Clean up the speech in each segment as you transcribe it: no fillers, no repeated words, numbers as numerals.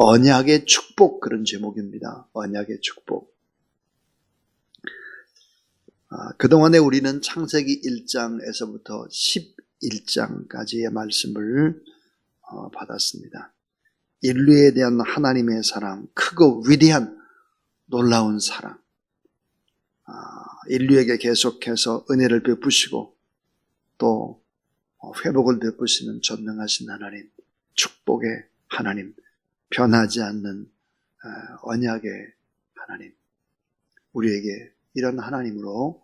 언약의 축복, 그런 제목입니다. 언약의 축복. 그동안에 우리는 창세기 1장에서부터 11장까지의 말씀을 받았습니다. 인류에 대한 하나님의 사랑, 크고 위대한 놀라운 사랑, 인류에게 계속해서 은혜를 베푸시고 또 회복을 베푸시는 전능하신 하나님, 축복의 하나님, 변하지 않는 언약의 하나님, 우리에게 이런 하나님으로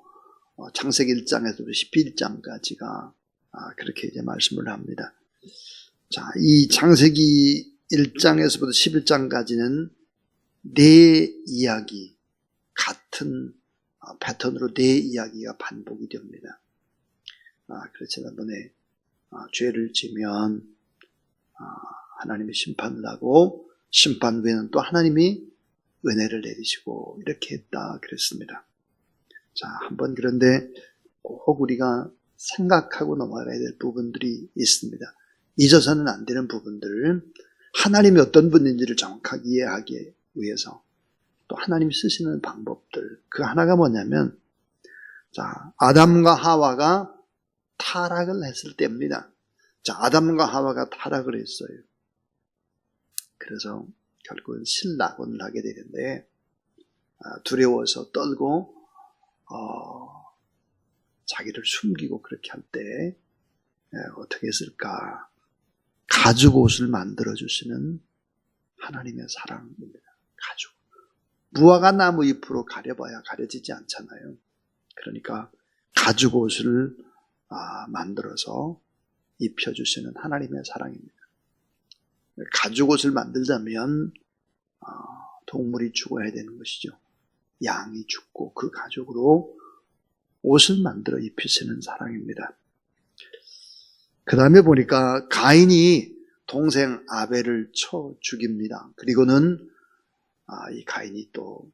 창세기 1장에서부터 11장까지가 그렇게 이제 말씀을 합니다. 자, 이 창세기 1장에서부터 11장까지는 네 이야기, 같은 패턴으로 네 이야기가 반복이 됩니다. 그래서 지난번에 죄를 지면 하나님이 심판을 하고 심판 후에는 또 하나님이 은혜를 내리시고 이렇게 했다 그랬습니다. 자, 한번 그런데 꼭 우리가 생각하고 넘어가야 될 부분들이 있습니다. 잊어서는 안 되는 부분들, 하나님이 어떤 분인지를 정확하게 이해하기 위해서 또 하나님이 쓰시는 방법들, 그 하나가 뭐냐면, 자, 아담과 하와가 타락을 했을 때입니다. 자, 아담과 하와가 타락을 했어요. 그래서 결국은 실낙원을 하게 되는데, 두려워서 떨고 자기를 숨기고 그렇게 할 때 어떻게 했을까? 가죽 옷을 만들어 주시는 하나님의 사랑입니다. 가죽. 무화과 나무 잎으로 가려봐야 가려지지 않잖아요. 그러니까 가죽 옷을 만들어서 입혀주시는 하나님의 사랑입니다. 가죽 옷을 만들자면 동물이 죽어야 되는 것이죠. 양이 죽고 그 가죽으로 옷을 만들어 입히시는 사랑입니다. 그 다음에 보니까 가인이 동생 아벨을 쳐 죽입니다. 그리고는 이 가인이 또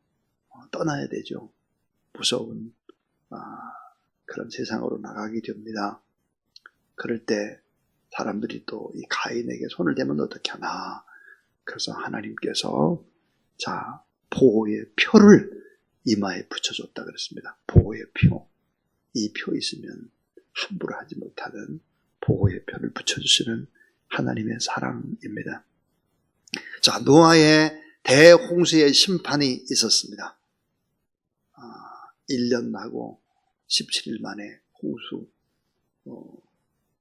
떠나야 되죠. 무서운 그런 세상으로 나가게 됩니다. 그럴 때 사람들이 또 이 가인에게 손을 대면 어떻게 하나. 그래서 하나님께서 자, 보호의 표를 이마에 붙여줬다 그랬습니다. 보호의 표. 이 표 있으면 함부로 하지 못하는 보호의 표를 붙여주시는 하나님의 사랑입니다. 자, 노아의 대홍수의 심판이 있었습니다. 1년 나고 17일 만에 홍수,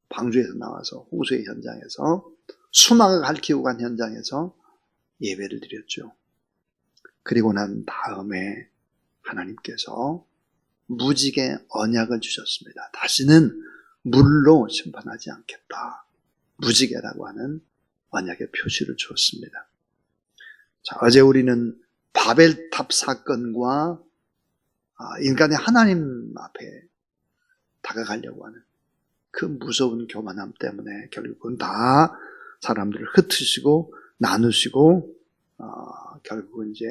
방주에서 나와서 홍수의 현장에서 수막을 가리키고 간 현장에서 예배를 드렸죠. 그리고 난 다음에 하나님께서 무지개 언약을 주셨습니다. 다시는 물로 심판하지 않겠다. 무지개라고 하는 언약의 표시를 주었습니다. 자, 어제 우리는 바벨탑 사건과 인간의 하나님 앞에 다가가려고 하는 그 무서운 교만함 때문에 결국은 다 사람들을 흩으시고 나누시고 결국은 이제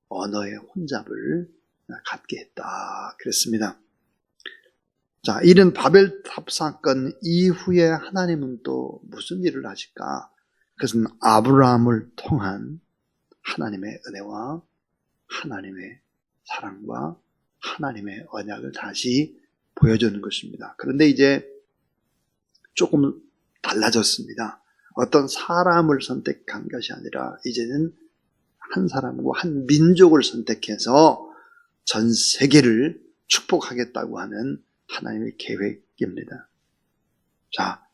언어의 혼잡을 갖게 했다 그랬습니다. 자, 이런 바벨탑 사건 이후에 하나님은 또 무슨 일을 하실까? 그것은 아브라함을 통한 하나님의 은혜와 하나님의 사랑과 하나님의 언약을 다시 보여주는 것입니다. 그런데 이제 조금 달라졌습니다. 어떤 사람을 선택한 것이 아니라 이제는 한 사람과 한 민족을 선택해서 전 세계를 축복하겠다고 하는 하나님의 계획입니다. 자,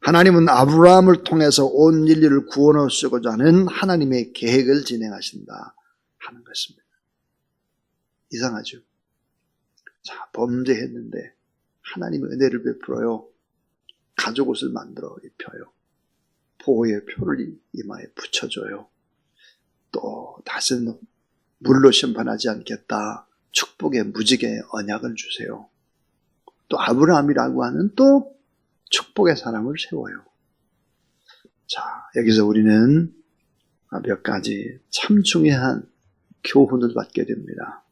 하나님은 아브라함을 통해서 온 인류를 구원하시고자 하는 하나님의 계획을 진행하신다 하는 것입니다. 이상하죠? 자, 범죄했는데 하나님의 은혜를 베풀어요. 가죽 옷을 만들어 입혀요. 보호의 표를 이마에 붙여줘요. 또 다시는 물로 심판하지 않겠다. 축복의 무지개 언약을 주세요. 또 아브라함이라고 하는 또 축복의 사람을 세워요. 자, 여기서 우리는 몇 가지 참 중요한 교훈을 받게 됩니다.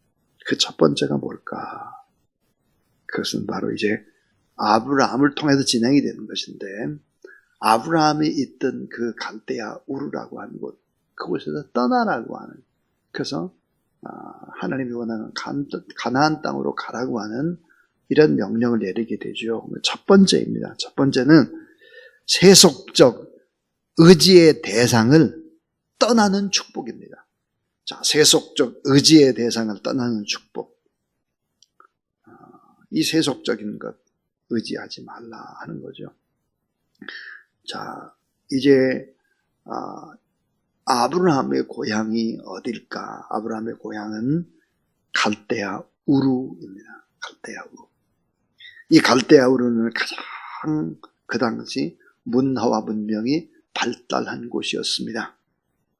그 첫 번째가 뭘까? 그것은 바로 이제 아브라함을 통해서 진행이 되는 것인데, 아브라함이 있던 그 갈대아 우르라고 하는 곳, 그곳에서 떠나라고 하는, 그래서 하나님이 원하는 가나안 땅으로 가라고 하는 이런 명령을 내리게 되죠. 첫 번째입니다. 첫 번째는 세속적 의지의 대상을 떠나는 축복입니다. 자, 세속적 의지의 대상을 떠나는 축복. 이 세속적인 것 의지하지 말라 하는 거죠. 자, 이제 아브라함의 고향이 어딜까? 아브라함의 고향은 갈대아 우르입니다. 갈대아 우르. 이 갈대아 우르는 가장 그 당시 문화와 문명이 발달한 곳이었습니다.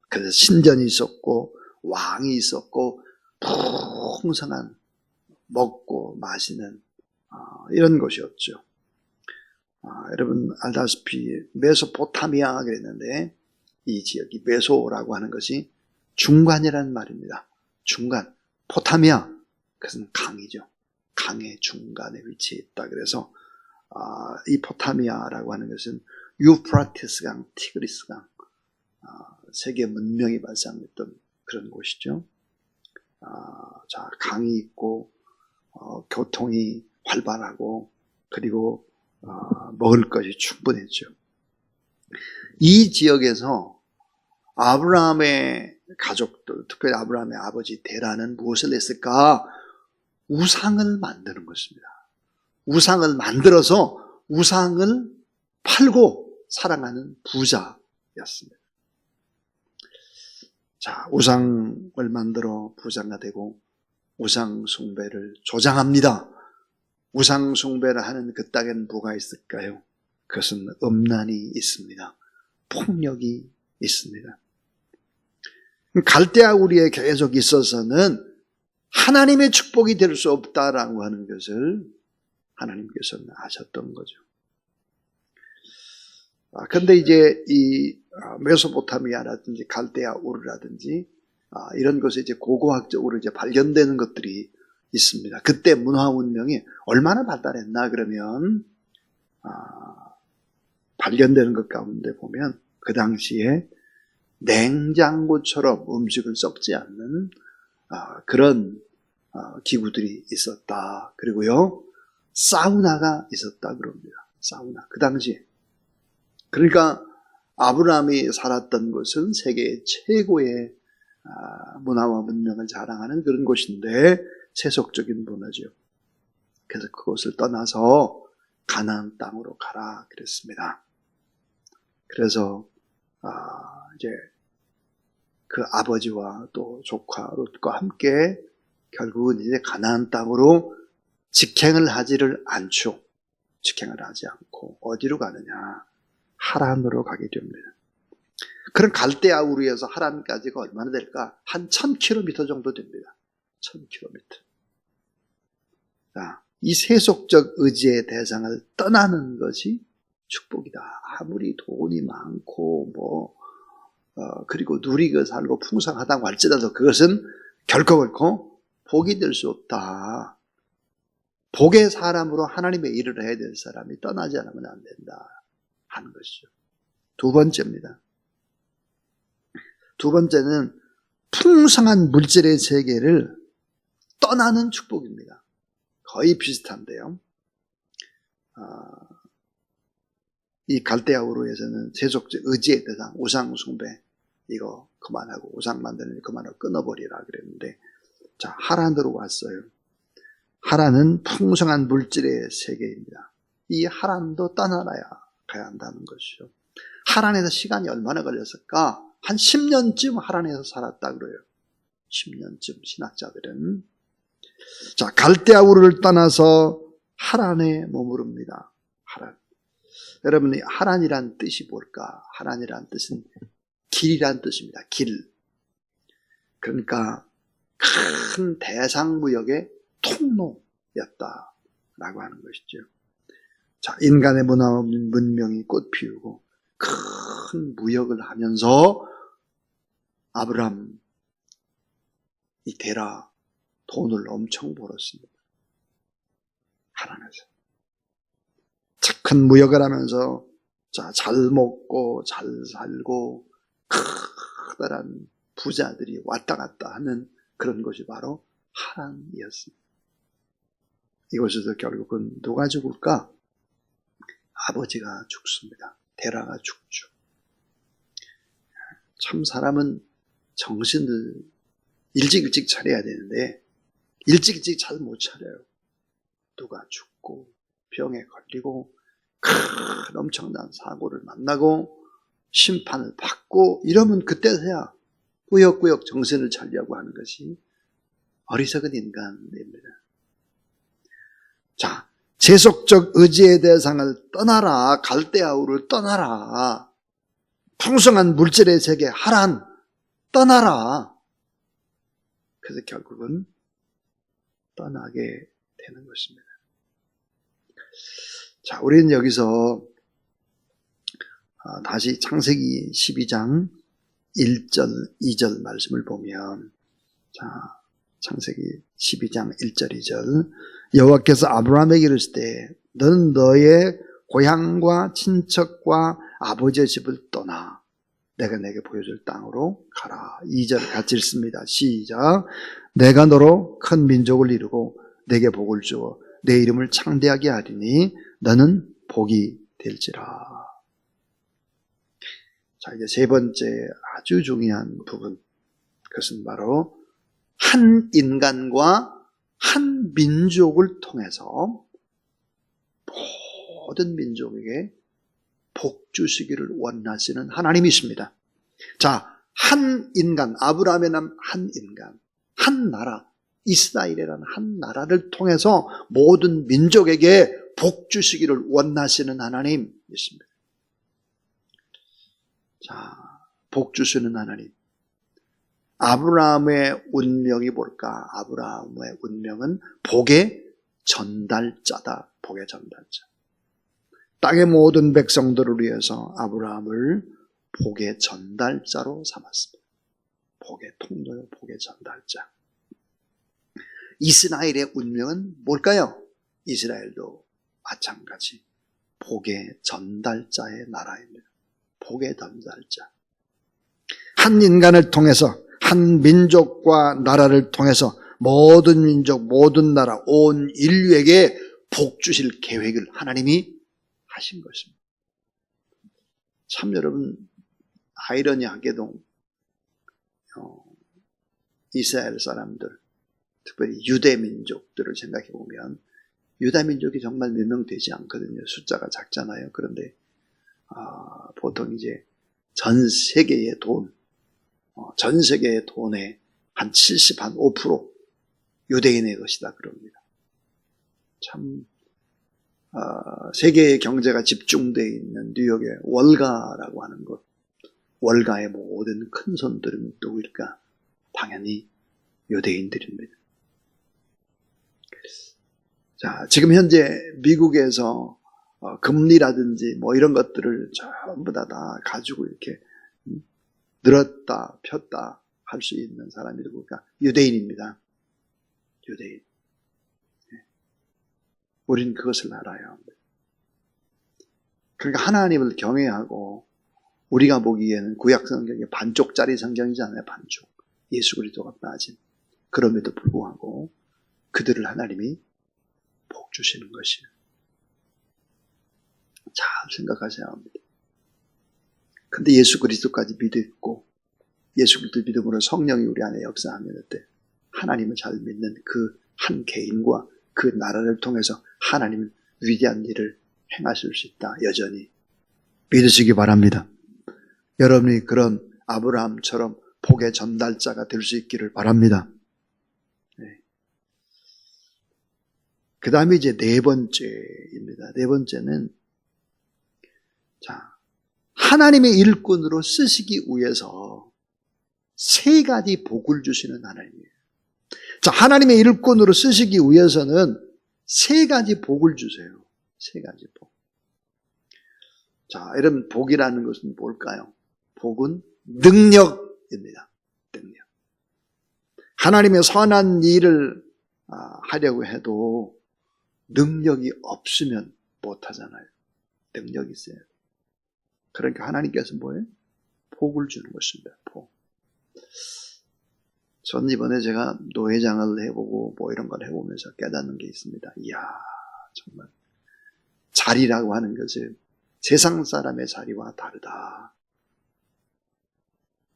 그래서 신전이 있었고 왕이 있었고 풍성한 먹고 마시는 이런 곳이었죠. 여러분 알다시피 메소포타미아 그랬는데 이 지역이 메소라고 하는 것이 중간이라는 말입니다. 중간, 포타미아, 그것은 강이죠. 강의 중간에 위치해 있다. 그래서 이 포타미아라고 하는 것은 유프라티스 강, 티그리스 강, 세계 문명이 발상했던 그런 곳이죠. 자, 강이 있고 교통이 활발하고 그리고 먹을 것이 충분했죠. 이 지역에서 아브라함의 가족들, 특별히 아브라함의 아버지 데라는 무엇을 했을까? 우상을 만드는 것입니다. 우상을 만들어서 우상을 팔고 살아가는 부자였습니다. 자, 우상을 만들어 부자가 되고 우상 숭배를 조장합니다. 우상 숭배를 하는 그 땅에는 뭐가 있을까요? 그것은 음란이 있습니다. 폭력이 있습니다. 갈대아 우리에 계속 있어서는 하나님의 축복이 될 수 없다라고 하는 것을 하나님께서는 아셨던 거죠. 근데 이제 이 메소포타미아라든지 갈대아 우르라든지 이런 것에 이제 고고학적으로 이제 발견되는 것들이 있습니다. 그때 문화 문명이 얼마나 발달했나 그러면 발견되는 것 가운데 보면 그 당시에 냉장고처럼 음식을 썩지 않는 그런 기구들이 있었다. 그리고요 사우나가 있었다 그럽니다. 사우나 그 당시에. 그러니까 아브라함이 살았던 곳은 세계 최고의 문화와 문명을 자랑하는 그런 곳인데 세속적인 문화죠. 그래서 그곳을 떠나서 가나안 땅으로 가라 그랬습니다. 그래서 이제 그 아버지와 또 조카 롯과 함께 결국은 이제 가나안 땅으로 직행을 하지를 않죠. 직행을 하지 않고 어디로 가느냐? 하란으로 가게 됩니다. 그런 갈대아 우르에서 하란까지가 얼마나 될까? 한 1000km 정도 됩니다. 1000km. 자, 이 세속적 의지의 대상을 떠나는 것이 축복이다. 아무리 돈이 많고 그리고 누리고 살고 풍성하다고 할지라도 그것은 결코 복이 될 수 없다. 복의 사람으로 하나님의 일을 해야 될 사람이 떠나지 않으면 안 된다 하는 것이죠. 두 번째입니다. 두 번째는 풍성한 물질의 세계를 떠나는 축복입니다. 거의 비슷한데요. 이 갈대아 우르에서는 세속적 의지의 대상, 우상 숭배 이거 그만하고 우상 만드는 거 그만하고 끊어버리라 그랬는데 자 하란으로 왔어요. 하란은 풍성한 물질의 세계입니다. 이 하란도 떠나야 가야 한다는 것이죠. 하란에서 시간이 얼마나 걸렸을까? 한 10년쯤 하란에서 살았다 그래요. 10년쯤 신학자들은. 자, 갈대아 우르를 떠나서 하란에 머무릅니다. 하란. 여러분이 하란이란 뜻이 뭘까? 하란이란 뜻은 길이란 뜻입니다. 길. 그러니까 큰 대상무역의 통로였다라고 하는 것이죠. 자, 인간의 문화와 문명이 꽃피우고 큰 무역을 하면서 아브람 이 데라 돈을 엄청 벌었습니다. 하란에서. 큰 무역을 하면서 자, 잘 먹고 잘 살고 커다란 부자들이 왔다 갔다 하는 그런 곳이 바로 하란이었습니다. 이곳에서 결국은 누가 죽을까? 아버지가 죽습니다. 데라가 죽죠. 참 사람은 정신을 일찍 차려야 되는데 일찍 잘 못 차려요. 누가 죽고 병에 걸리고 큰 엄청난 사고를 만나고 심판을 받고 이러면 그때서야 꾸역꾸역 정신을 차리려고 하는 것이 어리석은 인간입니다. 자, 세속적 의지의 대상을 떠나라. 갈대아우를 떠나라. 풍성한 물질의 세계 하란 떠나라. 그래서 결국은 떠나게 되는 것입니다. 자, 우리는 여기서 다시 창세기 12장 1절, 2절 말씀을 보면, 자, 창세기 12장 1절, 2절. 여호와께서 아브라함에게 이르실 때 너는 너의 고향과 친척과 아버지의 집을 떠나 내가 내게 보여줄 땅으로 가라. 2절 같이 읽습니다. 시작. 내가 너로 큰 민족을 이루고 내게 복을 주어 내 이름을 창대하게 하리니 너는 복이 될지라. 자, 이제 세 번째 아주 중요한 부분, 그것은 바로 한 인간과 한 민족을 통해서 모든 민족에게 복 주시기를 원하시는 하나님이십니다. 자, 한 인간, 아브라함의 남 한 인간, 한 나라, 이스라엘이라는 한 나라를 통해서 모든 민족에게 복 주시기를 원하시는 하나님이십니다. 자, 복 주시는 하나님. 아브라함의 운명이 뭘까? 아브라함의 운명은 복의 전달자다. 복의 전달자. 땅의 모든 백성들을 위해서 아브라함을 복의 전달자로 삼았습니다. 복의 통로요, 복의 전달자. 이스라엘의 운명은 뭘까요? 이스라엘도 마찬가지 복의 전달자의 나라입니다. 복의 전달자. 한 인간을 통해서, 한 민족과 나라를 통해서 모든 민족, 모든 나라, 온 인류에게 복 주실 계획을 하나님이 하신 것입니다. 참 여러분, 아이러니하게도 이스라엘 사람들, 특별히 유대 민족들을 생각해 보면 유다 민족이 정말 몇 명 되지 않거든요. 숫자가 작잖아요. 그런데 보통 이제 전 세계의 돈, 전 세계의 돈의 한 70, 한 5% 유대인의 것이다 그럽니다. 참 세계의 경제가 집중되어 있는 뉴욕의 월가라고 하는 곳, 월가의 모든 큰 손들은 누구일까? 당연히 유대인들입니다. 자, 지금 현재 미국에서 금리라든지 뭐 이런 것들을 전부 다 가지고 이렇게 늘었다 폈다 할 수 있는 사람이 누굴까? 유대인입니다. 유대인. 우리는 그것을 알아야 합니다. 그러니까 하나님을 경외하고 우리가 보기에는 구약 성경이 반쪽짜리 성경이잖아요. 반쪽. 예수 그리스도가 빠진. 그럼에도 불구하고 그들을 하나님이 복 주시는 것이에요. 잘 생각하셔야 합니다. 근데 예수 그리스도까지 믿고 예수 그리스도 믿음으로 성령이 우리 안에 역사하면 어때? 하나님을 잘 믿는 그 한 개인과 그 나라를 통해서 하나님은 위대한 일을 행하실 수 있다. 여전히 믿으시기 바랍니다. 여러분이 그런 아브라함처럼 복의 전달자가 될 수 있기를 바랍니다. 네. 그 다음에 이제 네 번째입니다. 네 번째는, 자, 하나님의 일꾼으로 쓰시기 위해서 세 가지 복을 주시는 하나님이에요. 자, 하나님의 일꾼으로 쓰시기 위해서는 세 가지 복을 주세요. 세 가지 복. 자, 여러분, 복이라는 것은 뭘까요? 복은 능력입니다. 능력. 하나님의 선한 일을 하려고 해도 능력이 없으면 못하잖아요. 능력이 있어요. 그러니까 하나님께서 뭐예요? 복을 주는 것입니다. 복. 전 이번에 제가 노회장을 해보고 뭐 이런 걸 해보면서 깨닫는 게 있습니다. 이야, 정말 자리라고 하는 것이 세상 사람의 자리와 다르다.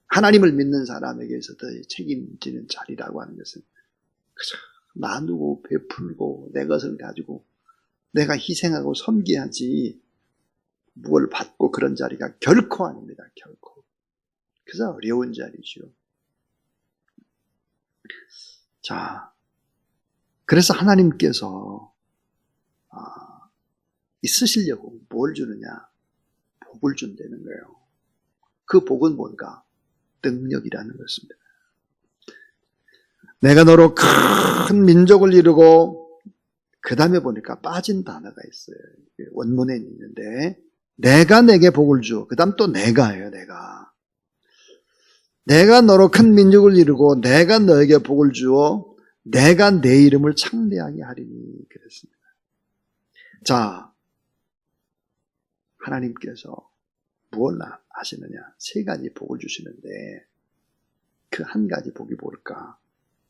하나님을 믿는 사람에게서도 책임지는 자리라고 하는 것은 그저 나누고 베풀고 내 것을 가지고 내가 희생하고 섬겨야지 뭘 받고 그런 자리가 결코 아닙니다. 결코. 그래서 어려운 자리죠. 자, 그래서 하나님께서 있으시려고 뭘 주느냐? 복을 준다는 거예요. 그 복은 뭔가? 능력이라는 것입니다. 내가 너로 큰 민족을 이루고 그 다음에 보니까 빠진 단어가 있어요. 원문에 있는데 내가 내게 복을 주어. 그 다음 또 내가예요. 내가 너로 큰 민족을 이루고 내가 너에게 복을 주어 내가 내 이름을 창대하게 하리니 그랬습니다. 자, 하나님께서 무엇을 하시느냐? 세 가지 복을 주시는데 그 한 가지 복이 뭘까?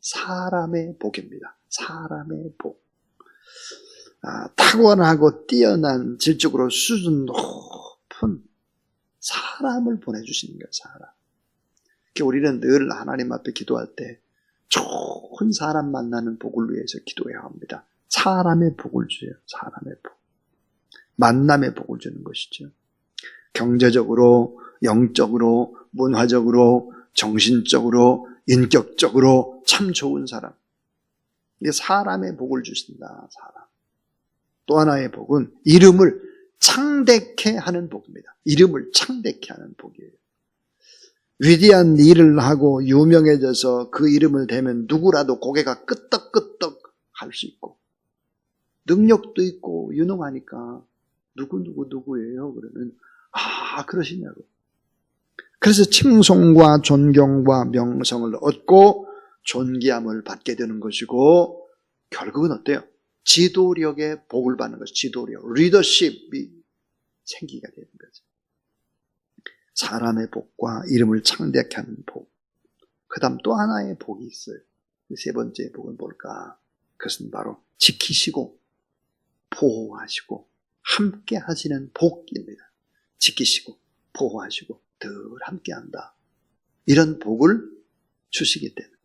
사람의 복입니다. 사람의 복. 탁월하고 뛰어난 질적으로 수준 높은 사람을 보내주시는 거예요. 사람. 우리는 늘 하나님 앞에 기도할 때 좋은 사람 만나는 복을 위해서 기도해야 합니다. 사람의 복을 주세요. 사람의 복. 만남의 복을 주는 것이죠. 경제적으로, 영적으로, 문화적으로, 정신적으로, 인격적으로 참 좋은 사람. 이게 사람의 복을 주신다. 사람. 또 하나의 복은 이름을 창대케 하는 복입니다. 이름을 창대케 하는 복이에요. 위대한 일을 하고 유명해져서 그 이름을 대면 누구라도 고개가 끄떡끄떡 할 수 있고 능력도 있고 유능하니까 누구예요? 그러면 그러시냐고. 그래서 칭송과 존경과 명성을 얻고 존귀함을 받게 되는 것이고 결국은 어때요? 지도력의 복을 받는 것이 지도력, 리더십이 생기게 되는 거죠. 사람의 복과 이름을 창대케 하는 복. 그 다음 또 하나의 복이 있어요. 세 번째 복은 뭘까? 그것은 바로 지키시고 보호하시고 함께 하시는 복입니다. 지키시고 보호하시고 늘 함께 한다. 이런 복을 주시기 때문에.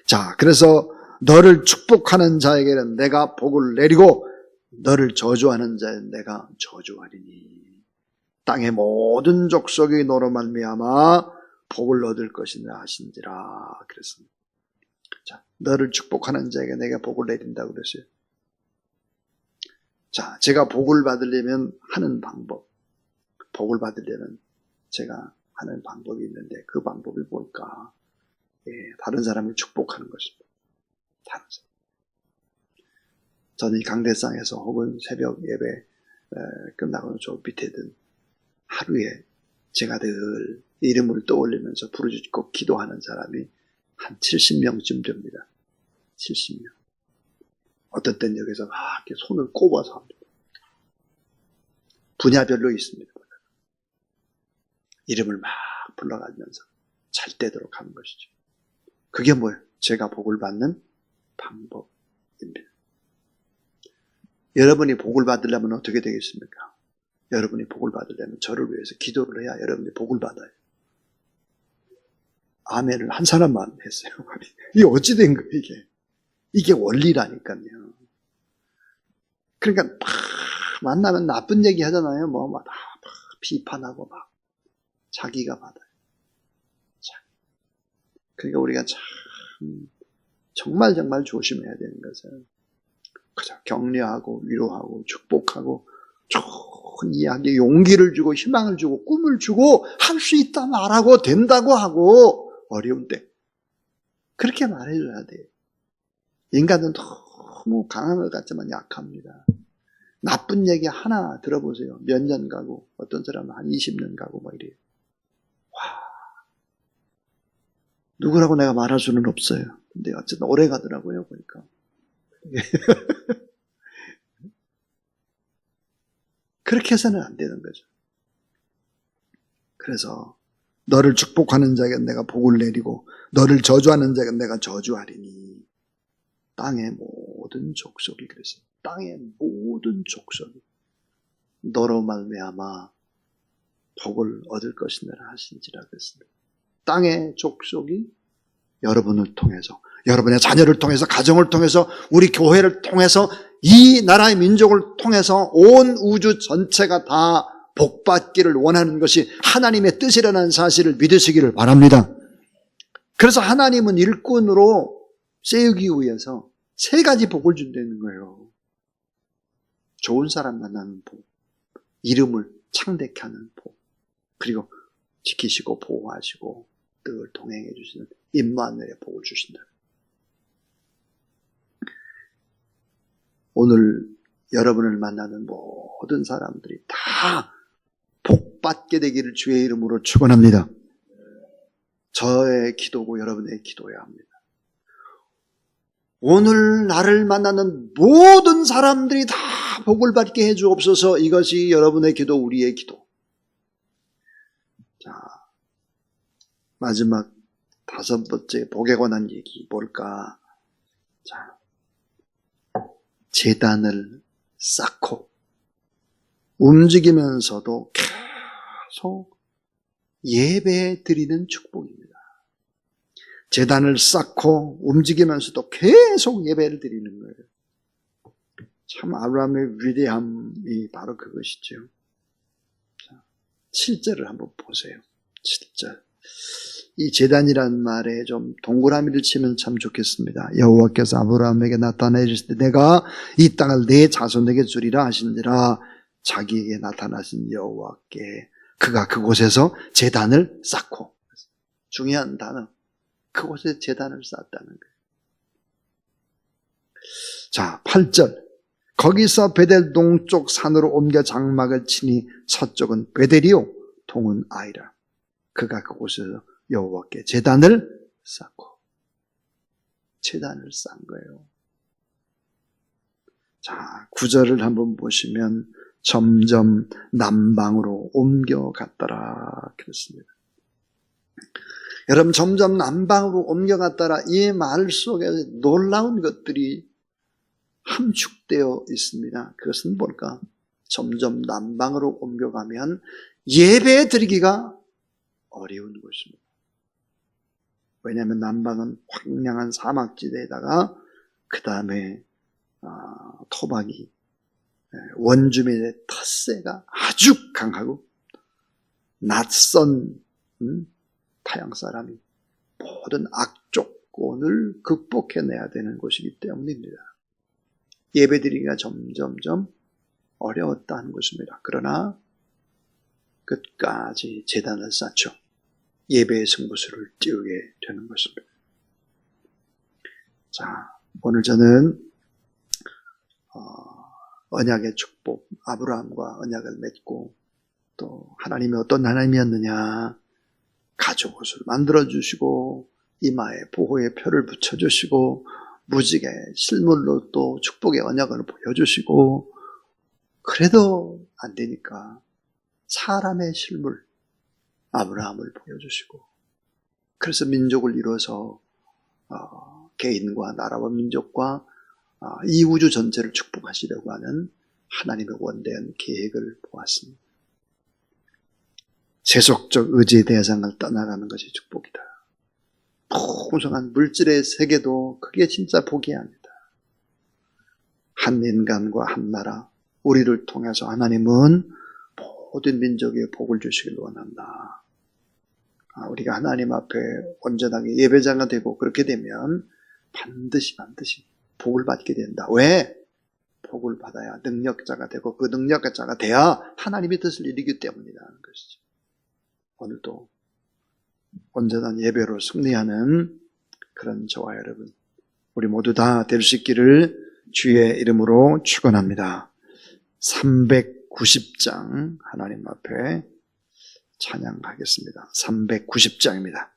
자, 그래서 너를 축복하는 자에게는 내가 복을 내리고 너를 저주하는 자에는 내가 저주하리니 땅의 모든 족속이 너로 말미암아 복을 얻을 것이라 하신지라 그랬습니다. 자, 너를 축복하는 자에게 내가 복을 내린다고 그랬어요. 자, 제가 복을 받으려면 하는 방법, 복을 받으려면 제가 하는 방법이 있는데 그 방법이 뭘까? 다른 사람을 축복하는 것입니다. 다른 사람. 저는 이 강대상에서 혹은 새벽 예배 끝나고 저 밑에든 하루에 제가 늘 이름을 떠올리면서 부르짖고 기도하는 사람이 한 70명쯤 됩니다. 70명. 어떤 때는 여기서 막 이렇게 손을 꼽아서 합니다. 분야별로 있습니다. 이름을 막 불러가면서 잘 되도록 하는 것이죠. 그게 뭐예요? 제가 복을 받는 방법입니다. 여러분이 복을 받으려면 어떻게 되겠습니까? 여러분이 복을 받으려면 저를 위해서 기도를 해야 여러분이 복을 받아요. 아멘을 한 사람만 했어요. 이게 어찌 된 거예요, 이게? 이게 원리라니까요. 그러니까 막 만나면 나쁜 얘기 하잖아요. 막 비판하고 막 자기가 받아요. 그러니까 우리가 참 정말 조심해야 되는 것은 그저 격려하고 위로하고 축복하고 좋은 이야기, 용기를 주고 희망을 주고 꿈을 주고 할 수 있다 말하고 된다고 하고 어려운 때 그렇게 말해줘야 돼요. 인간은 너무 강한 것 같지만 약합니다. 나쁜 얘기 하나 들어보세요. 몇 년 가고 어떤 사람은 한 20년 가고 막 이래요. 누구라고 내가 말할 수는 없어요. 근데 어쨌든 오래 가더라고요, 보니까. 그렇게 해서는 안 되는 거죠. 그래서 너를 축복하는 자에게 내가 복을 내리고 너를 저주하는 자에게 내가 저주하리니. 땅의 모든 족속이 그랬어요. 땅의 모든 족속이 너로 말미암아 복을 얻을 것이니라 하신지라 그랬습니다. 땅의 족속이 여러분을 통해서, 여러분의 자녀를 통해서, 가정을 통해서, 우리 교회를 통해서, 이 나라의 민족을 통해서 온 우주 전체가 다 복받기를 원하는 것이 하나님의 뜻이라는 사실을 믿으시기를 바랍니다. 그래서 하나님은 일꾼으로 세우기 위해서 세 가지 복을 준다는 거예요. 좋은 사람 만나는 복, 이름을 창대케 하는 복, 그리고 지키시고 보호하시고 늘 동행해 주시는 임마누엘의 복을 주신다. 오늘 여러분을 만나는 모든 사람들이 다 복받게 되기를 주의 이름으로 축원합니다. 저의 기도고 여러분의 기도해야 합니다. 오늘 나를 만나는 모든 사람들이 다 복을 받게 해 주옵소서. 이것이 여러분의 기도, 우리의 기도. 자, 마지막 5번째 복에 관한 얘기 뭘까? 자, 제단을 쌓고 움직이면서도 계속 예배 드리는 축복입니다. 제단을 쌓고 움직이면서도 계속 예배를 드리는 거예요. 참 아브라함의 위대함이 바로 그것이죠. 자, 7절을 한번 보세요. 7절. 이 제단이라는 말에 좀 동그라미를 치면 참 좋겠습니다. 여호와께서 아브라함에게 나타내실 때 내가 이 땅을 내 자손에게 주리라 하시니라. 자기에게 나타나신 여호와께 그가 그곳에서 제단을 쌓고, 중요한 단어, 그곳에 제단을 쌓았다는 거예요. 자, 8절. 거기서 베델 동쪽 산으로 옮겨 장막을 치니 서쪽은 베델이요 동은 아이라. 그가 그곳에서 여호와께 제단을 쌓고, 제단을 쌓은 거예요. 자, 9절을 한번 보시면 점점 남방으로 옮겨갔더라 그랬습니다. 여러분, 점점 남방으로 옮겨갔더라, 이 말 속에 놀라운 것들이 함축되어 있습니다. 그것은 뭘까? 점점 남방으로 옮겨가면 예배 드리기가 어려운 것입니다. 왜냐하면 남방은 황량한 사막지대에다가 그 다음에 토박이, 원주민의 텃세가 아주 강하고 낯선 타양 사람이 모든 악조건을 극복해내야 되는 곳이기 때문입니다. 예배드리기가 점점점 어려웠다는 것입니다. 그러나 끝까지 제단을 쌓죠. 예배의 승부수를 띄우게 되는 것입니다. 자, 오늘 저는 언약의 축복, 아브라함과 언약을 맺고 또 하나님이 어떤 하나님이었느냐, 가족옷을 만들어주시고 이마에 보호의 표를 붙여주시고 무지개 실물로 또 축복의 언약을 보여주시고, 그래도 안 되니까 사람의 실물 아브라함을 보여주시고, 그래서 민족을 이뤄서 개인과 나라와 민족과 이 우주 전체를 축복하시려고 하는 하나님의 원대한 계획을 보았습니다. 세속적 의지의 대상을 떠나가는 것이 축복이다. 풍성한 물질의 세계도 그게 진짜 복이 아니다. 한 인간과 한 나라, 우리를 통해서 하나님은 모든 민족에 복을 주시길 원한다. 우리가 하나님 앞에 온전하게 예배자가 되고 그렇게 되면 반드시 복을 받게 된다. 왜? 복을 받아야 능력자가 되고 그 능력자가 돼야 하나님의 뜻을 이루기 때문이라는 것이죠. 오늘도 온전한 예배로 승리하는 그런 저와 여러분, 우리 모두 다 될 수 있기를 주의 이름으로 축원합니다. 390장 하나님 앞에 찬양하겠습니다. 390장입니다.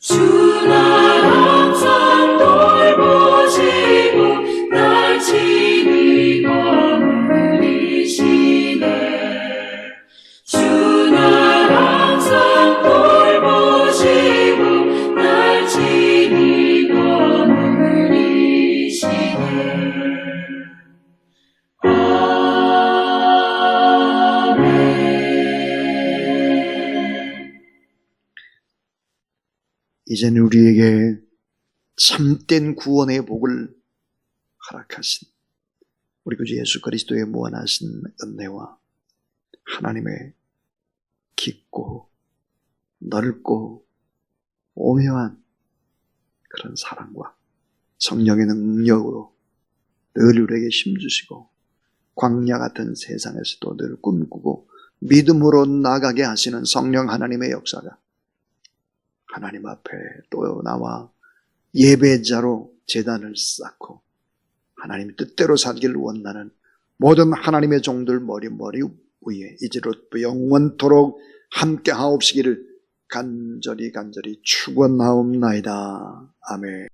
주 날 항상 돌보시고 날 친히 거느리시네. 주 날 항상 돌보시고 날 친히 거느리시네. 이제는 우리에게 참된 구원의 복을 허락하신 우리 구주 예수 그리스도의 무한하신 은혜와 하나님의 깊고 넓고 오묘한 그런 사랑과 성령의 능력으로 늘 우리에게 힘주시고 광야 같은 세상에서도 늘 꿈꾸고 믿음으로 나가게 하시는 성령 하나님의 역사가 하나님 앞에 또 나와 예배자로 제단을 쌓고 하나님 뜻대로 살기를 원하는 모든 하나님의 종들 머리 위에 이제로부터 영원토록 함께 하옵시기를 간절히 축원하옵나이다. 아멘.